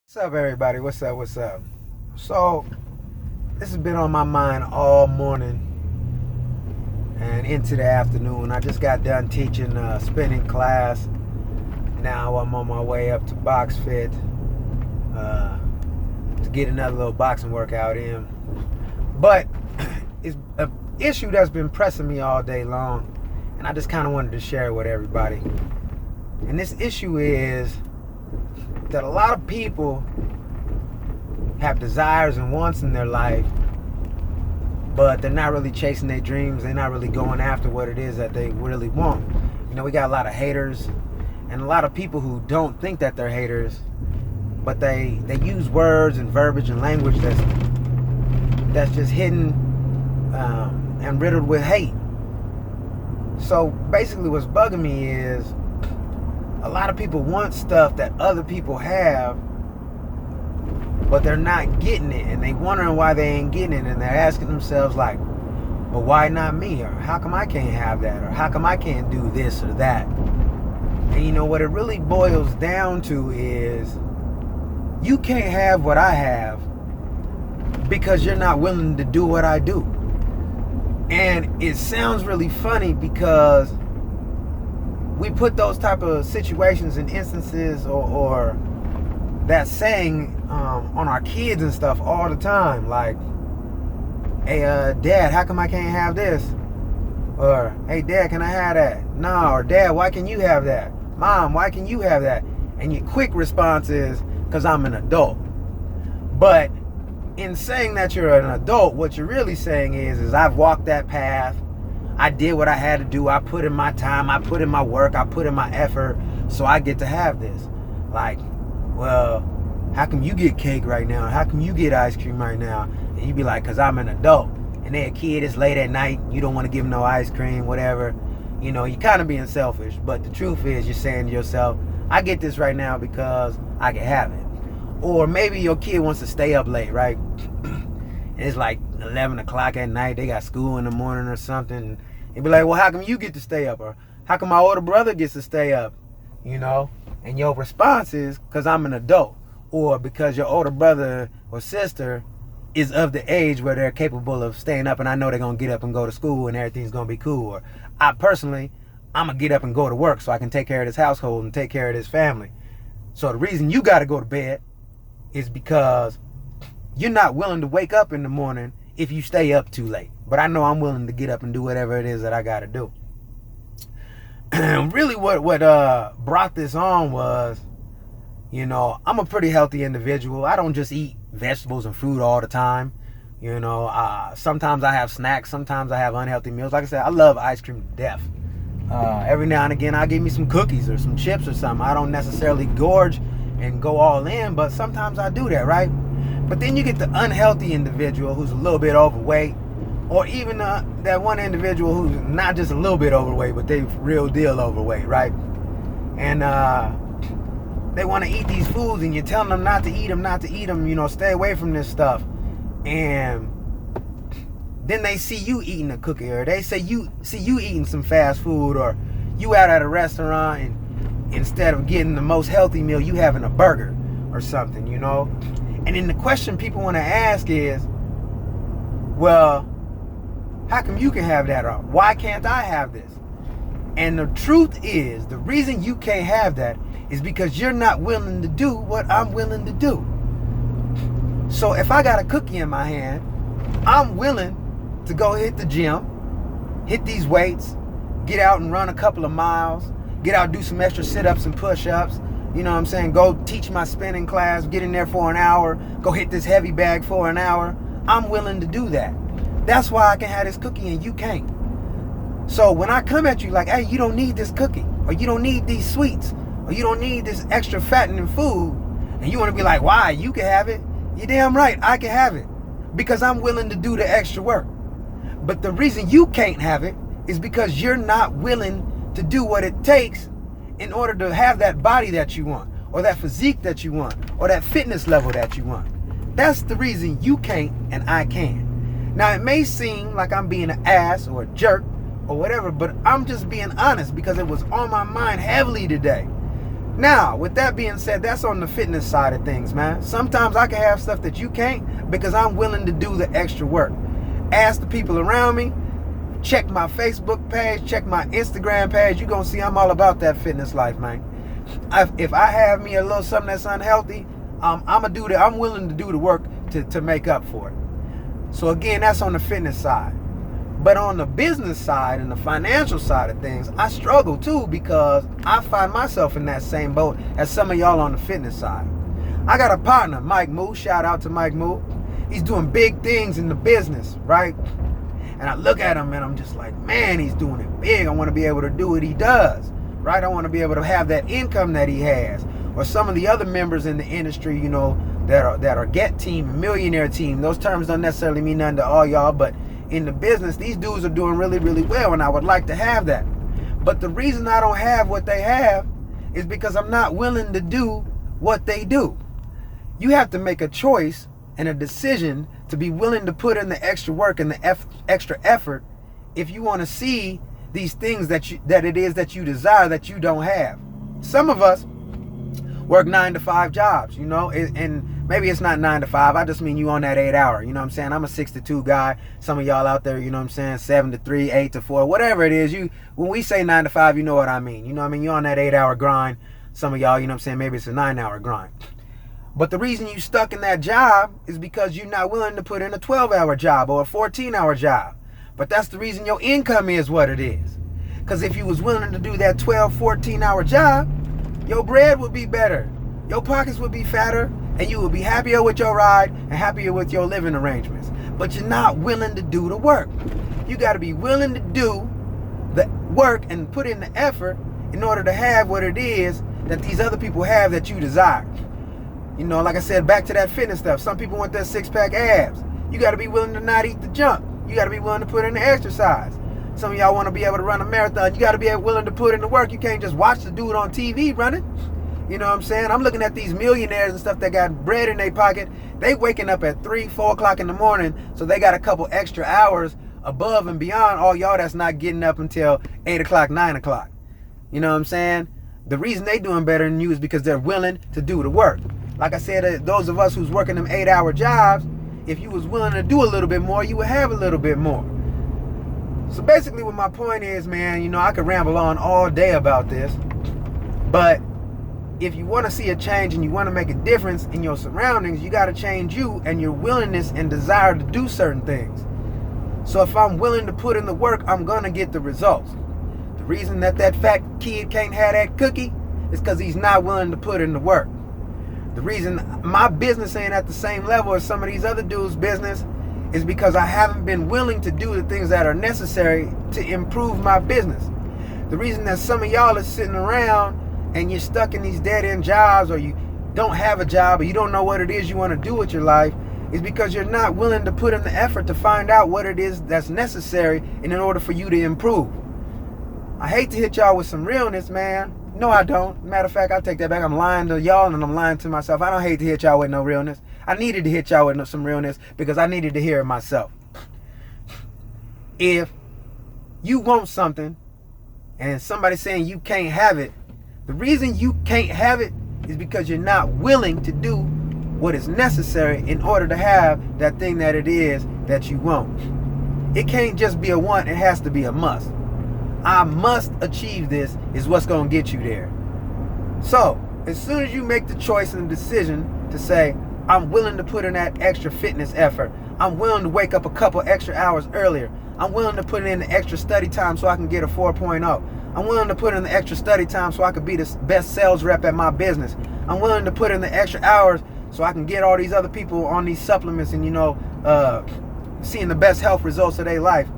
What's up, everybody? What's up? What's up? So, this has been on my mind all morning and into the afternoon. I just got done teaching a spinning class. Now I'm on my way up to Box Fit to get another little boxing workout in. But it's an issue that's been pressing me all day long, and I just kind of wanted to share it with everybody. And this issue is that a lot of people have desires and wants in their life, but they're not really chasing their dreams. They're not really going after what it is that they really want. You know, we got a lot of haters and a lot of people who don't think that they're haters, but they use words and verbiage and language that's just hidden and riddled with hate. So basically what's bugging me is a lot of people want stuff that other people have, but they're not getting it, and they wondering why they ain't getting it, and they're asking themselves like, well, why not me? Or how come I can't have that? Or how come I can't do this or that? And you know what it really boils down to is you can't have what I have because you're not willing to do what I do. And it sounds really funny because we put those type of situations and instances or that saying on our kids and stuff all the time. Like, hey, Dad, how come I can't have this? Or, hey, Dad, can I have that? No. Or, Dad, why can you have that? Mom, why can you have that? And your quick response is, because I'm an adult. But in saying that you're an adult, what you're really saying is I've walked that path. I did what I had to do. I put in my time. I put in my work. I put in my effort. So I get to have this. Like, well, how come you get cake right now? How come you get ice cream right now? And you be like, because I'm an adult. And then a kid, it's late at night. You don't want to give them no ice cream, whatever. You know, you're kind of being selfish. But the truth is you're saying to yourself, I get this right now because I can have it. Or maybe your kid wants to stay up late, right? And it's like 11 o'clock at night. They got school in the morning or something. You'd be like, well, how come you get to stay up? Or how come my older brother gets to stay up? You know? And your response is, because I'm an adult. Or because your older brother or sister is of the age where they're capable of staying up and I know they're going to get up and go to school and everything's going to be cool. Or I personally, I'm going to get up and go to work so I can take care of this household and take care of this family. So the reason you got to go to bed is because you're not willing to wake up in the morning if you stay up too late. But I know I'm willing to get up and do whatever it is that I got to do. And really what brought this on was, you know, I'm a pretty healthy individual. I don't just eat vegetables and fruit all the time. You know, sometimes I have snacks. Sometimes I have unhealthy meals. Like I said, I love ice cream to death. Every now and again, I'll give me some cookies or some chips or something. I don't necessarily gorge and go all in, but sometimes I do that, right? But then you get the unhealthy individual who's a little bit overweight, or even that one individual who's not just a little bit overweight, but they real deal overweight, right? And they want to eat these foods, and you're telling them not to eat them, you know, stay away from this stuff. And then they see you eating a cookie, or they see you eating some fast food, or you out at a restaurant, and instead of getting the most healthy meal, you having a burger or something, you know? And then the question people want to ask is, well, how come you can have that? Or why can't I have this? And the truth is, the reason you can't have that is because you're not willing to do what I'm willing to do. So if I got a cookie in my hand, I'm willing to go hit the gym, hit these weights, get out and run a couple of miles, get out, do some extra sit-ups and push-ups. You know what I'm saying? Go teach my spinning class, get in there for an hour, go hit this heavy bag for an hour. I'm willing to do that. That's why I can have this cookie and you can't. So when I come at you like, hey, you don't need this cookie, or you don't need these sweets, or you don't need this extra fattening food, and you want to be like, why? You can have it. You're damn right, I can have it, because I'm willing to do the extra work. But the reason you can't have it is because you're not willing to do what it takes in order to have that body that you want, or that physique that you want, or that fitness level that you want. That's the reason you can't and I can. Now, it may seem like I'm being an ass or a jerk or whatever, but I'm just being honest because it was on my mind heavily today. Now, with that being said, that's on the fitness side of things, man. Sometimes I can have stuff that you can't because I'm willing to do the extra work. Ask the people around me, check my Facebook page, check my Instagram page. You're going to see I'm all about that fitness life, man. If I have me a little something that's unhealthy, I'm willing to do the work to make up for it. So again, that's on the fitness side. But on the business side and the financial side of things, I struggle too because I find myself in that same boat as some of y'all on the fitness side. I got a partner, Mike Moo. Shout out to Mike Moo. He's doing big things in the business, right? And I look at him and I'm just like, man, he's doing it big. I want to be able to do what he does, right? I want to be able to have that income that he has. Or some of the other members in the industry, you know, that are Get Team, Millionaire Team. Those terms don't necessarily mean nothing to all y'all, but in the business, these dudes are doing really, really well, and I would like to have that. But the reason I don't have what they have is because I'm not willing to do what they do. You have to make a choice and a decision to be willing to put in the extra work and the extra effort if you want to see these things that it is that you desire that you don't have. Some of us work 9-to-5 jobs, you know, and maybe it's not 9 to 5. I just mean you on that 8 hour, you know what I'm saying? I'm a 6 to 2 guy. Some of y'all out there, you know what I'm saying, 7 to 3, 8 to 4, whatever it is. When we say 9 to 5, you know what I mean. You know what I mean? You're on that 8 hour grind. Some of y'all, you know what I'm saying, maybe it's a 9 hour grind. But the reason you stuck in that job is because you're not willing to put in a 12-hour job or a 14-hour job. But that's the reason your income is what it is. Because if you was willing to do that 12, 14-hour job, your bread would be better. Your pockets would be fatter, and you would be happier with your ride and happier with your living arrangements. But you're not willing to do the work. You got to be willing to do the work and put in the effort in order to have what it is that these other people have that you desire. You know, like I said, back to that fitness stuff. Some people want that six-pack abs. You got to be willing to not eat the junk. You got to be willing to put in the exercise. Some of y'all want to be able to run a marathon. You got to be willing to put in the work. You can't just watch the dude on TV running. You know what I'm saying? I'm looking at these millionaires and stuff that got bread in their pocket. They waking up at 3, 4 o'clock in the morning, so they got a couple extra hours above and beyond all y'all that's not getting up until 8 o'clock, 9 o'clock. You know what I'm saying? The reason they doing better than you is because they're willing to do the work. Like I said, those of us who's working them 8-hour jobs, if you was willing to do a little bit more, you would have a little bit more. So basically what my point is, man, you know, I could ramble on all day about this, but if you want to see a change and you want to make a difference in your surroundings, you got to change you and your willingness and desire to do certain things. So if I'm willing to put in the work, I'm going to get the results. The reason that fat kid can't have that cookie is because he's not willing to put in the work. The reason my business ain't at the same level as some of these other dudes' business is because I haven't been willing to do the things that are necessary to improve my business. The reason that some of y'all are sitting around and you're stuck in these dead-end jobs, or you don't have a job, or you don't know what it is you want to do with your life, is because you're not willing to put in the effort to find out what it is that's necessary in order for you to improve. I hate to hit y'all with some realness, man. No, I don't. Matter of fact, I take that back. I'm lying to y'all and I'm lying to myself. I don't hate to hit y'all with no realness. I needed to hit y'all with some realness because I needed to hear it myself. If you want something and somebody's saying you can't have it, the reason you can't have it is because you're not willing to do what is necessary in order to have that thing that it is that you want. It can't just be a want, it has to be a must. I must achieve this is what's going to get you there. So, as soon as you make the choice and the decision to say, I'm willing to put in that extra fitness effort, I'm willing to wake up a couple extra hours earlier, I'm willing to put in the extra study time so I can get a 4.0. I'm willing to put in the extra study time so I can be the best sales rep at my business. I'm willing to put in the extra hours so I can get all these other people on these supplements and, you know, seeing the best health results of their life.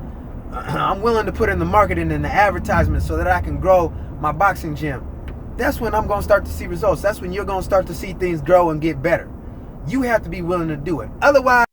I'm willing to put in the marketing and the advertisement so that I can grow my boxing gym. That's when I'm going to start to see results. That's when you're going to start to see things grow and get better. You have to be willing to do it. Otherwise,